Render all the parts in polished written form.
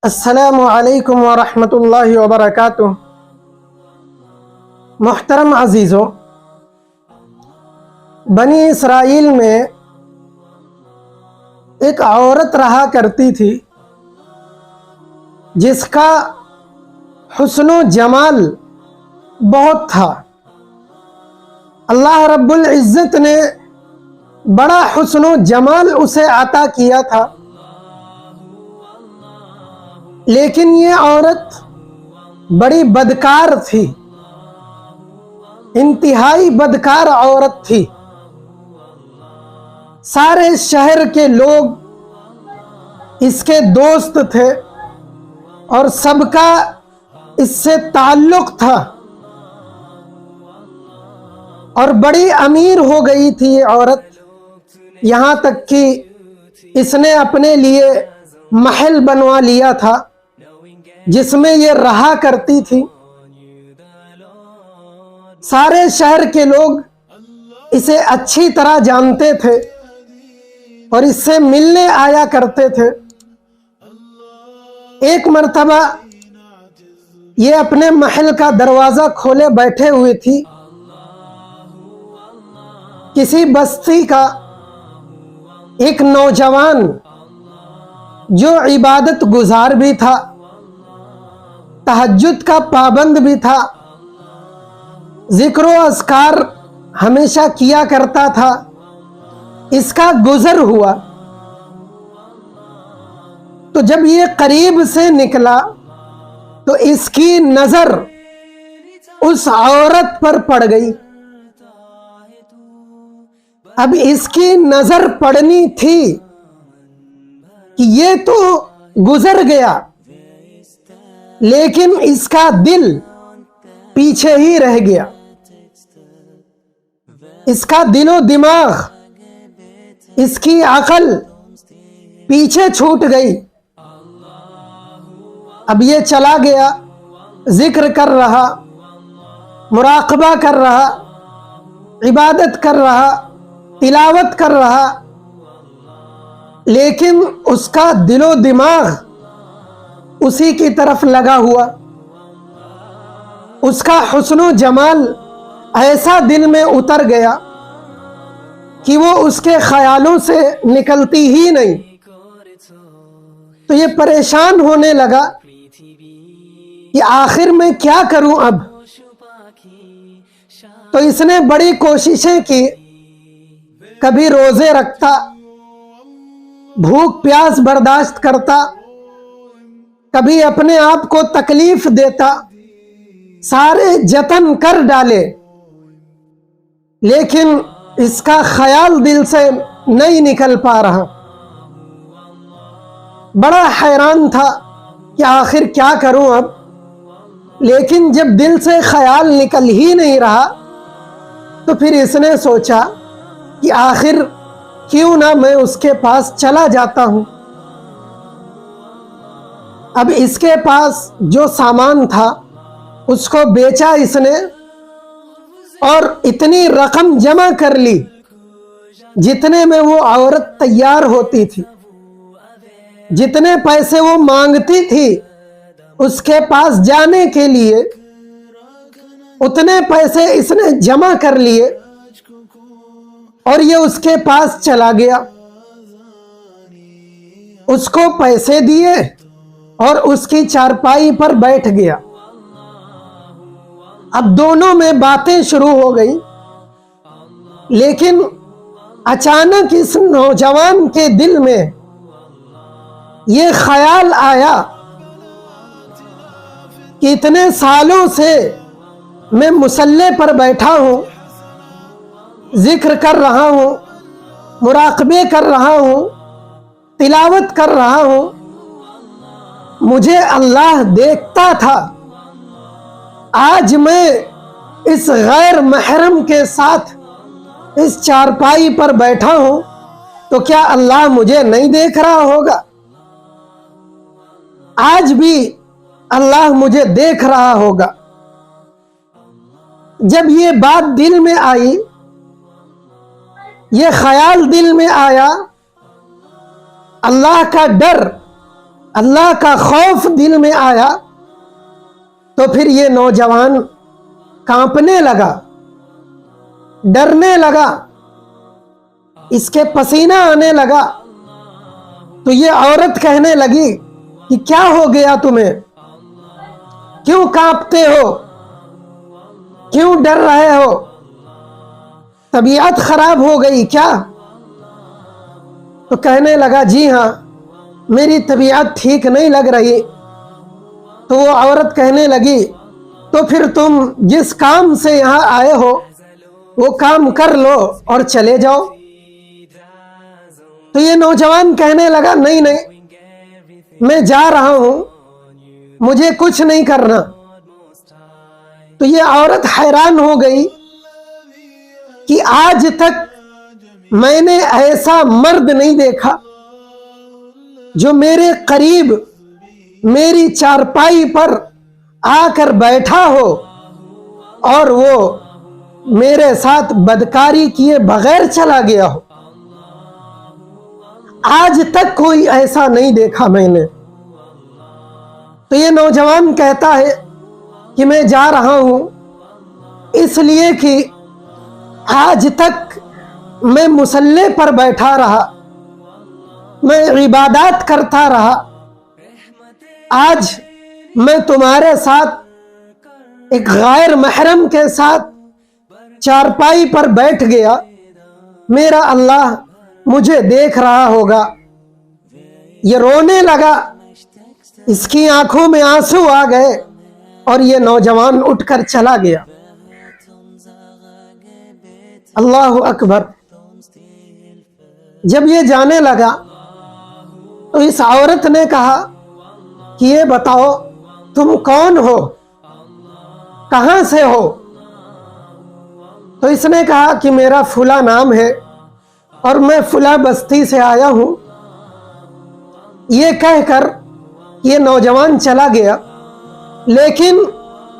السلام علیکم ورحمۃ اللہ وبرکاتہ۔ محترم عزیزوں، بنی اسرائیل میں ایک عورت رہا کرتی تھی جس کا حسن و جمال بہت تھا۔ اللہ رب العزت نے بڑا حسن و جمال اسے عطا کیا تھا، لیکن یہ عورت بڑی بدکار تھی، انتہائی بدکار عورت تھی۔ سارے شہر کے لوگ اس کے دوست تھے اور سب کا اس سے تعلق تھا، اور بڑی امیر ہو گئی تھی یہ عورت، یہاں تک کہ اس نے اپنے لیے محل بنوا لیا تھا جس میں یہ رہا کرتی تھی۔ سارے شہر کے لوگ اسے اچھی طرح جانتے تھے اور اس سے ملنے آیا کرتے تھے۔ ایک مرتبہ یہ اپنے محل کا دروازہ کھولے بیٹھے ہوئے تھی، کسی بستی کا ایک نوجوان جو عبادت گزار بھی تھا، تہجد کا پابند بھی تھا، ذکر و اذکار ہمیشہ کیا کرتا تھا، اس کا گزر ہوا۔ تو جب یہ قریب سے نکلا تو اس کی نظر اس عورت پر پڑ گئی۔ اب اس کی نظر پڑنی تھی کہ یہ تو گزر گیا، لیکن اس کا دل پیچھے ہی رہ گیا، اس کا دل و دماغ، اس کی عقل پیچھے چھوٹ گئی۔ اب یہ چلا گیا، ذکر کر رہا، مراقبہ کر رہا، عبادت کر رہا، تلاوت کر رہا، لیکن اس کا دل و دماغ اسی کی طرف لگا ہوا۔ اس کا حسن و جمال ایسا دل میں اتر گیا کہ وہ اس کے خیالوں سے نکلتی ہی نہیں۔ تو یہ پریشان ہونے لگا کہ آخر میں کیا کروں اب۔ تو اس نے بڑی کوششیں کی، کبھی روزے رکھتا، بھوک پیاس برداشت کرتا، کبھی اپنے آپ کو تکلیف دیتا، سارے جتن کر ڈالے، لیکن اس کا خیال دل سے نہیں نکل پا رہا۔ بڑا حیران تھا کہ آخر کیا کروں اب، لیکن جب دل سے خیال نکل ہی نہیں رہا تو پھر اس نے سوچا کہ آخر کیوں نہ میں اس کے پاس چلا جاتا ہوں۔ اب اس کے پاس جو سامان تھا اس کو بیچا اس نے، اور اتنی رقم جمع کر لی جتنے میں وہ عورت تیار ہوتی تھی، جتنے پیسے وہ مانگتی تھی اس کے پاس جانے کے لیے، اتنے پیسے اس نے جمع کر لیے اور یہ اس کے پاس چلا گیا، اس کو پیسے دیے اور اس کی چارپائی پر بیٹھ گیا۔ اب دونوں میں باتیں شروع ہو گئی، لیکن اچانک اس نوجوان کے دل میں یہ خیال آیا کہ اتنے سالوں سے میں مصلی پر بیٹھا ہوں، ذکر کر رہا ہوں، مراقبے کر رہا ہوں، تلاوت کر رہا ہوں، مجھے اللہ دیکھتا تھا، آج میں اس غیر محرم کے ساتھ اس چارپائی پر بیٹھا ہوں تو کیا اللہ مجھے نہیں دیکھ رہا ہوگا؟ آج بھی اللہ مجھے دیکھ رہا ہوگا۔ جب یہ بات دل میں آئی، یہ خیال دل میں آیا، اللہ کا ڈر اللہ کا خوف دل میں آیا تو پھر یہ نوجوان کانپنے لگا، ڈرنے لگا، اس کے پسینہ آنے لگا۔ تو یہ عورت کہنے لگی کہ کیا ہو گیا تمہیں؟ کیوں کانپتے ہو؟ کیوں ڈر رہے ہو؟ طبیعت خراب ہو گئی کیا؟ تو کہنے لگا جی ہاں، میری طبیعت ٹھیک نہیں لگ رہی۔ تو وہ عورت کہنے لگی تو پھر تم جس کام سے یہاں آئے ہو وہ کام کر لو اور چلے جاؤ۔ تو یہ نوجوان کہنے لگا نہیں نہیں، میں جا رہا ہوں، مجھے کچھ نہیں کرنا۔ تو یہ عورت حیران ہو گئی کہ آج تک میں نے ایسا مرد نہیں دیکھا جو میرے قریب میری چارپائی پر آ کر بیٹھا ہو اور وہ میرے ساتھ بدکاری کیے بغیر چلا گیا ہو۔ آج تک کوئی ایسا نہیں دیکھا میں نے۔ تو یہ نوجوان کہتا ہے کہ میں جا رہا ہوں اس لیے کہ آج تک میں مصلی پر بیٹھا رہا، میں عبادات کرتا رہا، آج میں تمہارے ساتھ ایک غیر محرم کے ساتھ چارپائی پر بیٹھ گیا، میرا اللہ مجھے دیکھ رہا ہوگا۔ یہ رونے لگا، اس کی آنکھوں میں آنسو آ گئے اور یہ نوجوان اٹھ کر چلا گیا۔ اللہ اکبر۔ جب یہ جانے لگا تو اس عورت نے کہا کہ یہ بتاؤ تم کون ہو، کہاں سے ہو؟ تو اس نے کہا کہ میرا فلاں نام ہے اور میں فلاں بستی سے آیا ہوں۔ یہ کہہ کر یہ نوجوان چلا گیا، لیکن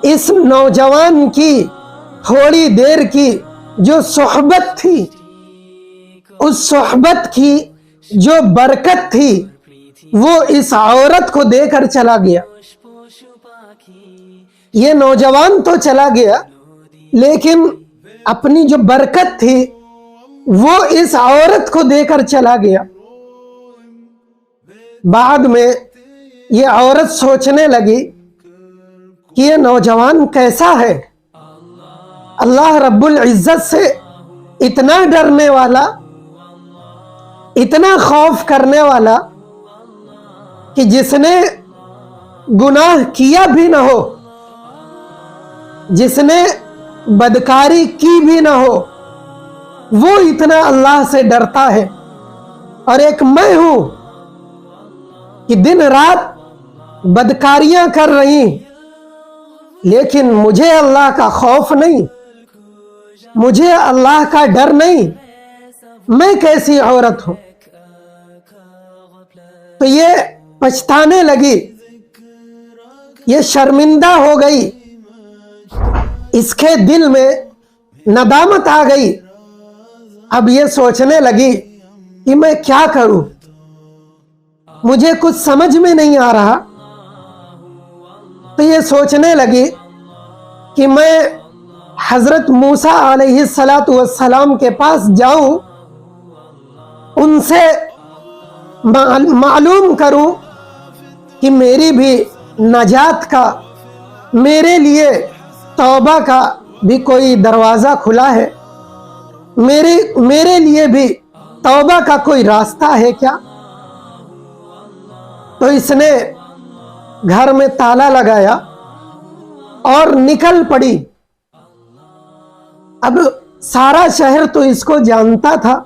اس نوجوان کی تھوڑی دیر کی جو صحبت تھی، اس صحبت کی جو برکت تھی وہ اس عورت کو دے کر چلا گیا۔ یہ نوجوان تو چلا گیا لیکن اپنی جو برکت تھی وہ اس عورت کو دے کر چلا گیا۔ بعد میں یہ عورت سوچنے لگی کہ یہ نوجوان کیسا ہے، اللہ رب العزت سے اتنا ڈرنے والا، اتنا خوف کرنے والا کہ جس نے گناہ کیا بھی نہ ہو، جس نے بدکاری کی بھی نہ ہو، وہ اتنا اللہ سے ڈرتا ہے۔ اور ایک میں ہوں کہ دن رات بدکاریاں کر رہی لیکن مجھے اللہ کا خوف نہیں، مجھے اللہ کا ڈر نہیں، میں کیسی عورت ہوں؟ تو یہ پچھتانے لگی، یہ شرمندہ ہو گئی، اس کے دل میں ندامت آ گئی۔ اب یہ سوچنے لگی کہ میں کیا کروں، مجھے کچھ سمجھ میں نہیں آ رہا۔ تو یہ سوچنے لگی کہ میں حضرت موسیٰ علیہ السلام کے پاس جاؤں، ان سے معلوم کروں کہ میری بھی نجات کا، میرے لیے توبہ کا بھی کوئی دروازہ کھلا ہے، میرے لیے بھی توبہ کا کوئی راستہ ہے کیا؟ تو اس نے گھر میں تالا لگایا اور نکل پڑی۔ اب سارا شہر تو اس کو جانتا تھا۔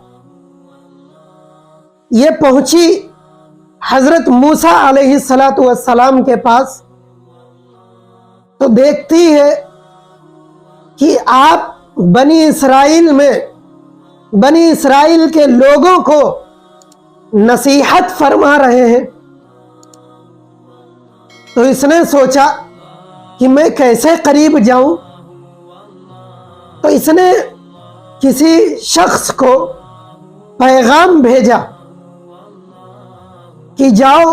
یہ پہنچی حضرت موسیٰ علیہ السلام کے پاس تو دیکھتی ہے کہ آپ بنی اسرائیل کے لوگوں کو نصیحت فرما رہے ہیں۔ تو اس نے سوچا کہ میں کیسے قریب جاؤں؟ تو اس نے کسی شخص کو پیغام بھیجا کہ جاؤ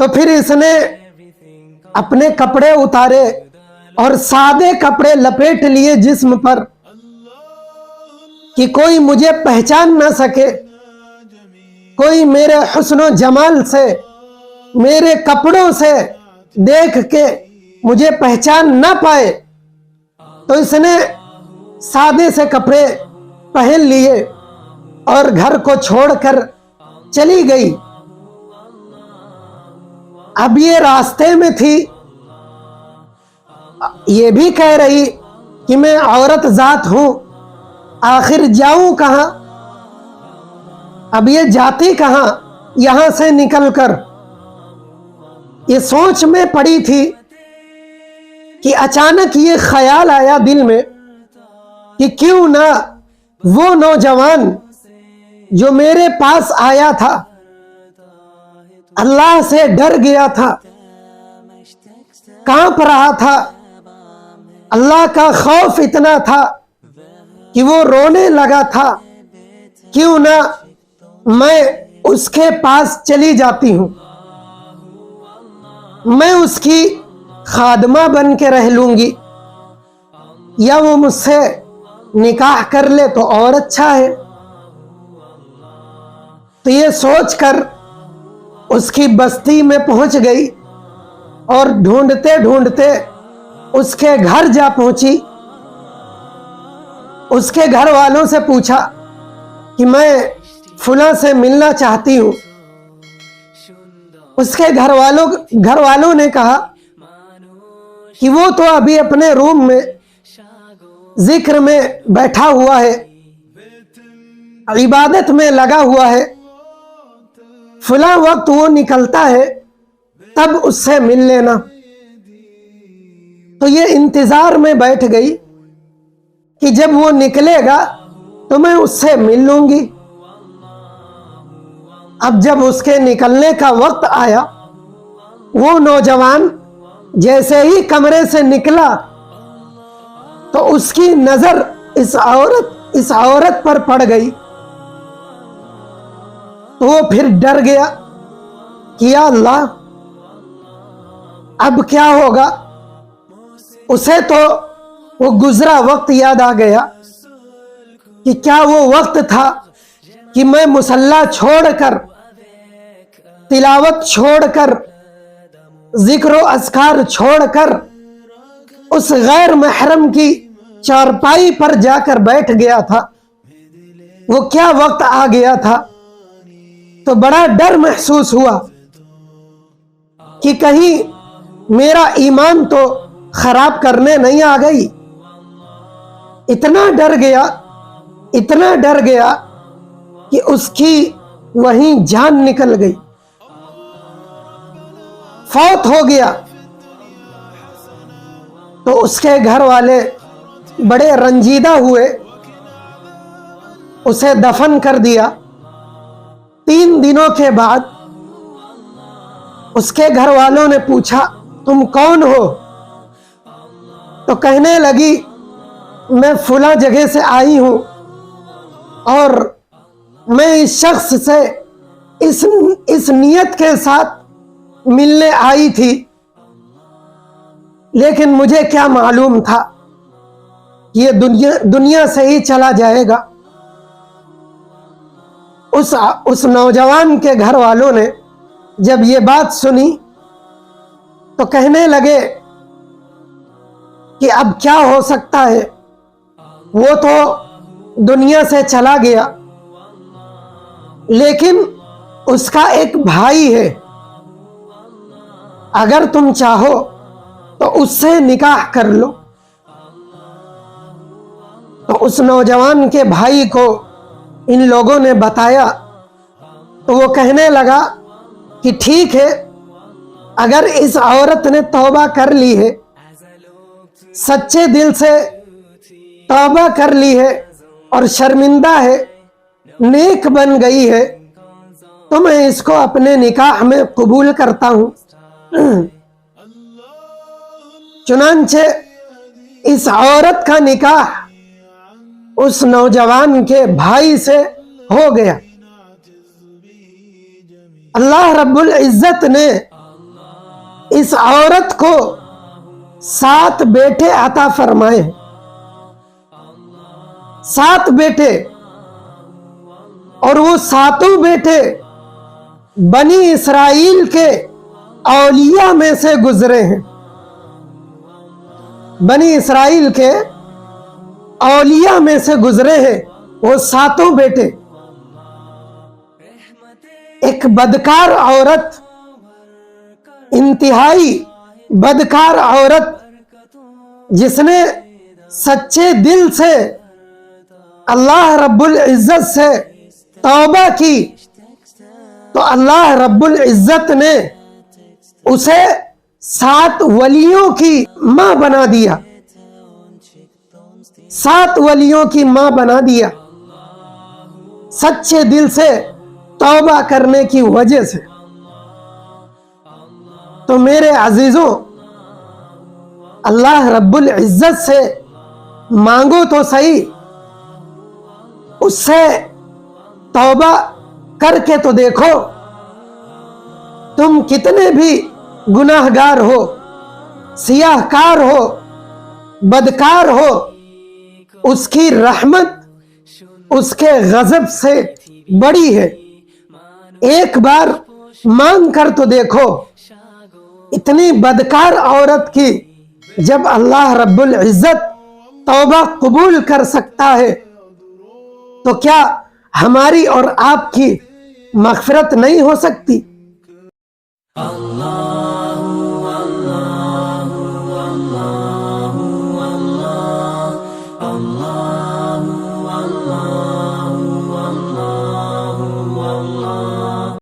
تو پھر اس نے اپنے کپڑے اتارے اور سادے کپڑے لپیٹ لیے جسم پر کہ کوئی مجھے پہچان نہ سکے، کوئی میرے حسن و جمال سے، میرے کپڑوں سے دیکھ کے مجھے پہچان نہ پائے۔ تو اس نے سادے سے کپڑے پہن لیے اور گھر کو چھوڑ کر چلی گئی۔ اب یہ راستے میں تھی، یہ بھی کہہ رہی کہ میں عورت ذات ہوں، آخر جاؤں کہاں؟ اب یہ جاتی کہاں یہاں سے نکل کر؟ یہ سوچ میں پڑی تھی کہ اچانک یہ خیال آیا دل میں کہ کیوں نہ وہ نوجوان جو میرے پاس آیا تھا، اللہ سے ڈر گیا تھا، کانپ رہا تھا، اللہ کا خوف اتنا تھا کہ وہ رونے لگا تھا، کیوں نہ میں اس کے پاس چلی جاتی ہوں، میں اس کی خادمہ بن کے رہ لوں گی، یا وہ مجھ سے نکاح کر لے تو اور اچھا ہے۔ تو یہ سوچ کر اس کی بستی میں پہنچ گئی اور ڈھونڈتے ڈھونڈتے اس کے گھر جا پہنچی۔ اس کے گھر والوں سے پوچھا کہ میں فلاں سے ملنا چاہتی ہوں۔ اس کے گھر والوں نے کہا کہ وہ تو ابھی اپنے روم میں ذکر میں بیٹھا ہوا ہے، عبادت میں لگا ہوا ہے، فلاں وقت وہ نکلتا ہے تب اس سے مل لینا۔ تو یہ انتظار میں بیٹھ گئی کہ جب وہ نکلے گا تو میں اس سے مل لوں گی۔ اب جب اس کے نکلنے کا وقت آیا، وہ نوجوان جیسے ہی کمرے سے نکلا تو اس کی نظر اس عورت پر پڑ گئی۔ تو وہ پھر ڈر گیا کہ یا اللہ اب کیا ہوگا۔ اسے تو وہ گزرا وقت یاد آ گیا کہ کیا وہ وقت تھا کہ میں مصلی چھوڑ کر، تلاوت چھوڑ کر، ذکر و اذکار چھوڑ کر اس غیر محرم کی چارپائی پر جا کر بیٹھ گیا تھا۔ وہ کیا وقت آ گیا تھا۔ تو بڑا ڈر محسوس ہوا کہ کہیں میرا ایمان تو خراب کرنے نہیں آ گئی۔ اتنا ڈر گیا کہ اس کی وہیں جان نکل گئی، فوت ہو گیا۔ تو اس کے گھر والے بڑے رنجیدہ ہوئے، اسے دفن کر دیا۔ 3 دنوں کے بعد اس کے گھر والوں نے پوچھا تم کون ہو؟ تو کہنے لگی میں فلاں جگہ سے آئی ہوں اور میں اس شخص سے اس نیت کے ساتھ ملنے آئی تھی، لیکن مجھے کیا معلوم تھا یہ دنیا سے ہی چلا جائے گا۔ اس نوجوان کے گھر والوں نے جب یہ بات سنی تو کہنے لگے کہ اب کیا ہو سکتا ہے، وہ تو دنیا سے چلا گیا، لیکن اس کا ایک بھائی ہے، اگر تم چاہو تو اس سے نکاح کر لو۔ تو اس نوجوان کے بھائی کو ان لوگوں نے بتایا تو وہ کہنے لگا کہ ٹھیک ہے، اگر اس عورت نے توبہ کر لی ہے، سچے دل سے توبہ کر لی ہے اور شرمندہ ہے، نیک بن گئی ہے، تو میں اس کو اپنے نکاح میں قبول کرتا ہوں۔ چنانچہ اس عورت کا نکاح اس نوجوان کے بھائی سے ہو گیا۔ اللہ رب العزت نے اس عورت کو 7 بیٹے عطا فرمائے ہیں، 7 بیٹے، اور وہ 7 بیٹے بنی اسرائیل کے اولیاء میں سے گزرے ہیں۔ بنی اسرائیل کے اولیاء میں سے گزرے ہیں وہ 7 بیٹے۔ ایک بدکار عورت، انتہائی بدکار عورت، جس نے سچے دل سے اللہ رب العزت سے توبہ کی، تو اللہ رب العزت نے اسے 7 ولیوں کی ماں بنا دیا، 7 ولیوں کی ماں بنا دیا، سچے دل سے توبہ کرنے کی وجہ سے۔ تو میرے عزیزوں، اللہ رب العزت سے مانگو تو صحیح، اس سے توبہ کر کے تو دیکھو، تم کتنے بھی گناہگار ہو، سیاہ کار ہو، بدکار ہو، اس کی رحمت اس کے غضب سے بڑی ہے۔ ایک بار مانگ کر تو دیکھو، اتنی بدکار عورت کی جب اللہ رب العزت توبہ قبول کر سکتا ہے، تو کیا ہماری اور آپ کی مغفرت نہیں ہو سکتی؟ اللہ